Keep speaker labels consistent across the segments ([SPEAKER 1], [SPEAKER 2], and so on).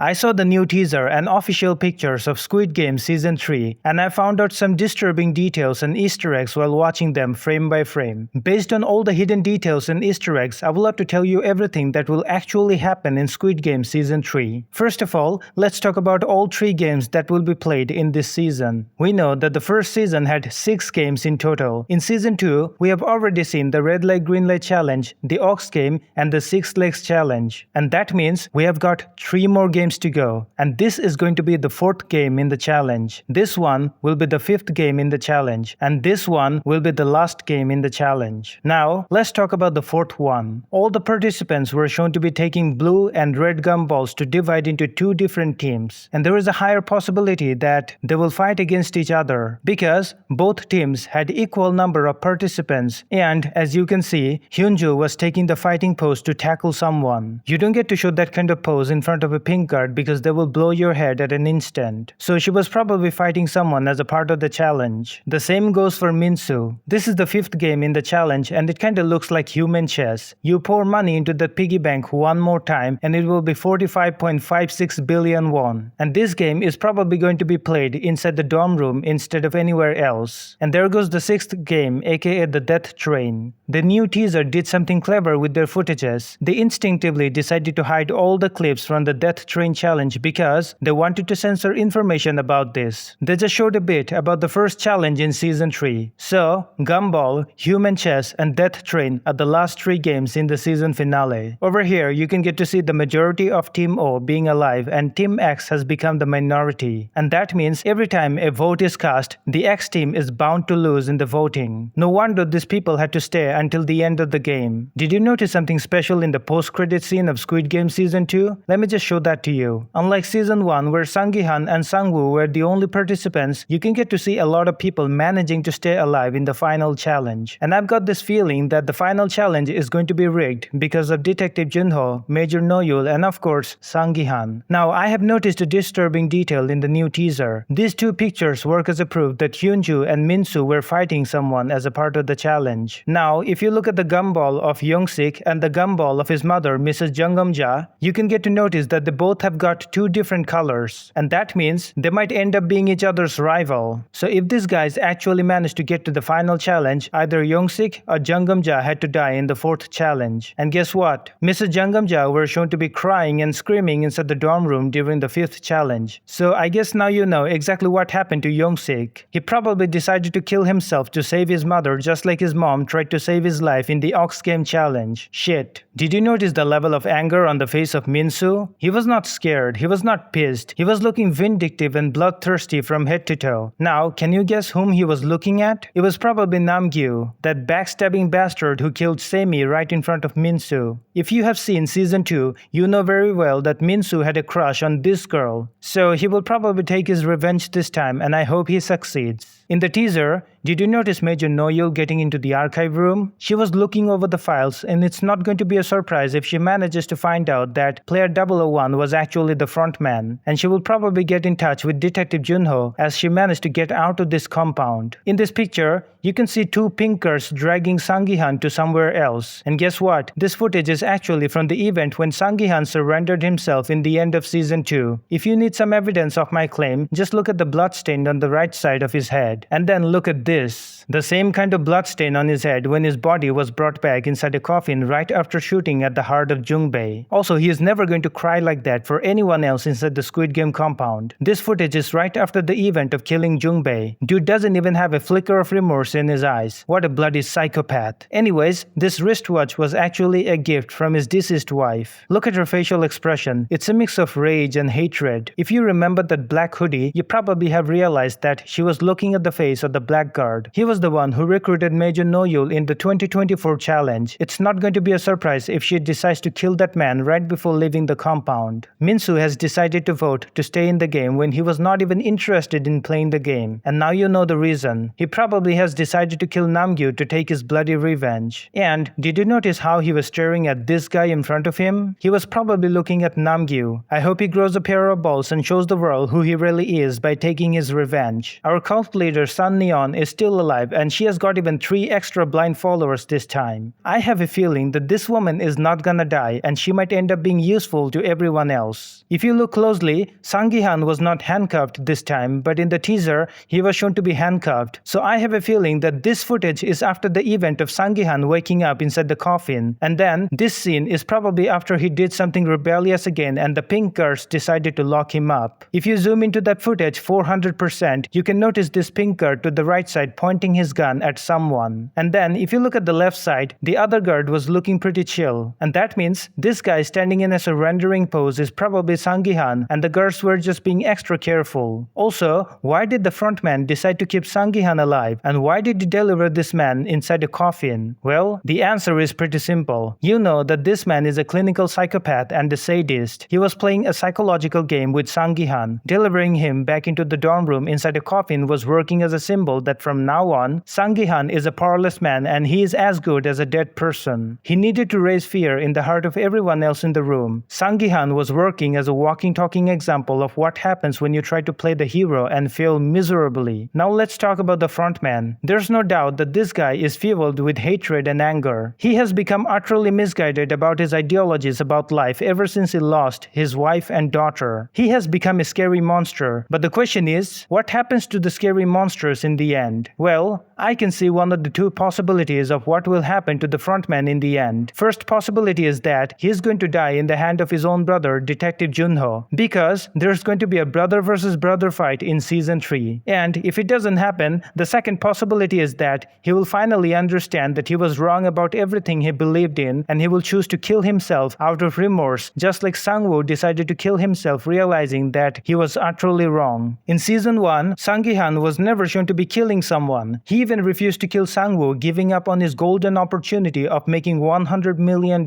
[SPEAKER 1] I saw the new teaser and official pictures of Squid Game Season 3, and I found out some disturbing details and Easter eggs while watching them frame by frame. Based on all the hidden details and Easter eggs, I would love to tell you everything that will actually happen in Squid Game Season 3. First of all, let's talk about all 3 games that will be played in this season. We know that the first season had 6 games in total. In Season 2, we have already seen the Red Light Green Light Challenge, the Ox Game, and the 6 Legs Challenge. And that means we have got 3 more games to go. And this is going to be the 4th game in the challenge. This one will be the 5th game in the challenge. And this one will be the last game in the challenge. Now, let's talk about the 4th one. All the participants were shown to be taking blue and red gumballs to divide into 2 different teams. And there is a higher possibility that they will fight against each other because both teams had equal number of participants. And as you can see, Hyunju was taking the fighting pose to tackle someone. You don't get to show that kind of pose in front of a pink guard because they will blow your head at an instant. So she was probably fighting someone as a part of the challenge. The same goes for Minsu. This is the 5th game in the challenge and it kinda looks like human chess. You pour money into the piggy bank one more time and it will be 45.56 billion won. And this game is probably going to be played inside the dorm room instead of anywhere else. And there goes the 6th game, aka the Death Train. The new teaser did something clever with their footages. They instinctively decided to hide all the clips from the Death Train challenge because they wanted to censor information about this. They just showed a bit about the first challenge in Season 3. So, Gumball, Human Chess, and Death Train are the last 3 games in the season finale. Over here, you can get to see the majority of Team O being alive and Team X has become the minority. And that means every time a vote is cast, the X team is bound to lose in the voting. No wonder these people had to stay until the end of the game. Did you notice something special in the post-credit scene of Squid Game Season 2? Let me just show that to you. Unlike Season 1 where Sanihan and Sangwoo were the only participants, you can get to see a lot of people managing to stay alive in the final challenge. And I've got this feeling that the final challenge is going to be rigged because of Detective Junho, Major Noyul, and of course Sanghihan. Now I have noticed a disturbing detail in the new teaser. These 2 pictures work as a proof that Hyunju and Minsu were fighting someone as a part of the challenge. Now if you look at the gumball of Youngsik and the gumball of his mother Mrs. Jungam-ja, you can get to notice that they both have got 2 different colors. And that means they might end up being each other's rival. So if these guys actually manage to get to the final challenge, either Youngsik or Jungam-ja had to die in the 4th challenge. And guess what? Mrs. Jungam-ja were shown to be crying and screaming inside the dorm room during the 5th challenge. So I guess now you know exactly what happened to Youngsik. He probably decided to kill himself to save his mother just like his mom tried to save his life in the Ox Game challenge. Shit. Did you notice the level of anger on the face of Minsu? He was not scared, he was not pissed, he was looking vindictive and bloodthirsty from head to toe. Now, can you guess whom he was looking at? It was probably Namgyu, that backstabbing bastard who killed Semi right in front of Minsu. If you have seen Season 2, you know very well that Minsu had a crush on this girl. So he will probably take his revenge this time and I hope he succeeds. In the teaser, did you notice Major Noyul getting into the archive room? She was looking over the files and it's not going to be a surprise if she manages to find out that Player 001 was actually the frontman. And she will probably get in touch with Detective Junho as she managed to get out of this compound. In this picture, you can see 2 pinkers dragging Sanghihan to somewhere else. And guess what? This footage is actually from the event when Sanghihan surrendered himself in the end of Season 2. If you need some evidence of my claim, just look at the bloodstain on the right side of his head. And then look at this. The same kind of bloodstain on his head when his body was brought back inside a coffin right after shooting at the heart of Jungbei. Also, he is never going to cry like that for anyone else inside the Squid Game compound. This footage is right after the event of killing Jungbei. Dude doesn't even have a flicker of remorse in his eyes. What a bloody psychopath. Anyways, this wristwatch was actually a gift from his deceased wife. Look at her facial expression. It's a mix of rage and hatred. If you remember that black hoodie, you probably have realized that she was looking at the face of the blackguard. He was the one who recruited Major Noyul in the 2024 challenge. It's not going to be a surprise if she decides to kill that man right before leaving the compound. Minsu has decided to vote to stay in the game when he was not even interested in playing the game. And now you know the reason. He probably has decided to kill Namgyu to take his bloody revenge. And did you notice how he was staring at this guy in front of him? He was probably looking at Namgyu. I hope he grows a pair of balls and shows the world who he really is by taking his revenge. Our cult leader Sun Neon is is still alive and she has got even 3 extra blind followers this time. I have a feeling that this woman is not gonna die and she might end up being useful to everyone else. If you look closely, Sanihan was not handcuffed this time, but in the teaser, he was shown to be handcuffed. So I have a feeling that this footage is after the event of Sanihan waking up inside the coffin, and then this scene is probably after he did something rebellious again and the pink guards decided to lock him up. If you zoom into that footage 400%, you can notice this pink guard to the right side pointing his gun at someone. And then if you look at the left side, the other guard was looking pretty chill. And that means this guy standing in a surrendering pose is probably Sanihan and the guards were just being extra careful. Also, why did the frontman decide to keep Sanihan alive and why did he deliver this man inside a coffin? Well, the answer is pretty simple. You know that this man is a clinical psychopath and a sadist. He was playing a psychological game with Sanihan. Delivering him back into the dorm room inside a coffin was working as a symbol that from now on, Sanihan is a powerless man and he is as good as a dead person. He needed to raise fear in the heart of everyone else in the room. Sanihan was working as a walking talking example of what happens when you try to play the hero and fail miserably. Now let's talk about the frontman. There's no doubt that this guy is fueled with hatred and anger. He has become utterly misguided about his ideologies about life ever since he lost his wife and daughter. He has become a scary monster. But the question is, what happens to the scary monsters in the end? Well, I can see one of the 2 possibilities of what will happen to the frontman in the end. First possibility is that he is going to die in the hand of his own brother, Detective Junho, because there's going to be a brother versus brother fight in season 3. And if it doesn't happen, the second possibility is that he will finally understand that he was wrong about everything he believed in and he will choose to kill himself out of remorse, just like Sangwoo decided to kill himself realizing that he was utterly wrong. In season 1, Sanihan was never shown to be killing someone. He even refused to kill Sangwoo, giving up on his golden opportunity of making $100 million.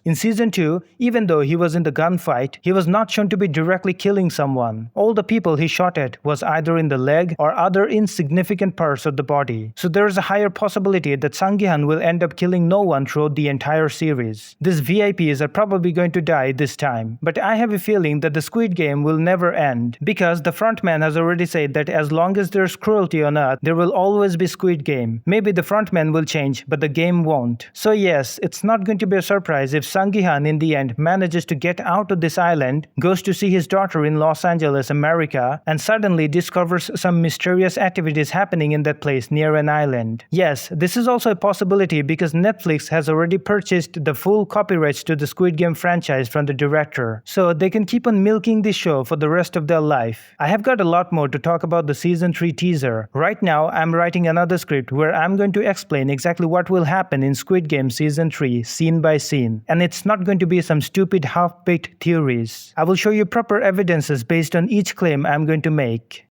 [SPEAKER 1] In season 2, even though he was in the gunfight, he was not shown to be directly killing someone. All the people he shot at was either in the leg or other insignificant parts of the body. So there is a higher possibility that Sanihan will end up killing no one throughout the entire series. These VIPs are probably going to die this time. But I have a feeling that the Squid Game will never end, because the frontman has already said that as long as there's cruelty on Earth, there will always be Squid Game. Maybe the frontman will change, but the game won't. So yes, it's not going to be a surprise if Sanihan in the end manages to get out of this island, goes to see his daughter in Los Angeles, America, and suddenly discovers some mysterious activities happening in that place near an island. Yes, this is also a possibility because Netflix has already purchased the full copyrights to the Squid Game franchise from the director, so they can keep on milking this show for the rest of their life. I have got a lot more to talk about the season 3 teaser. Right now, I'm writing another script where I'm going to explain exactly what will happen in Squid Game season 3 scene by scene, and it's not going to be some stupid half-baked theories. I will show you proper evidences based on each claim I'm going to make.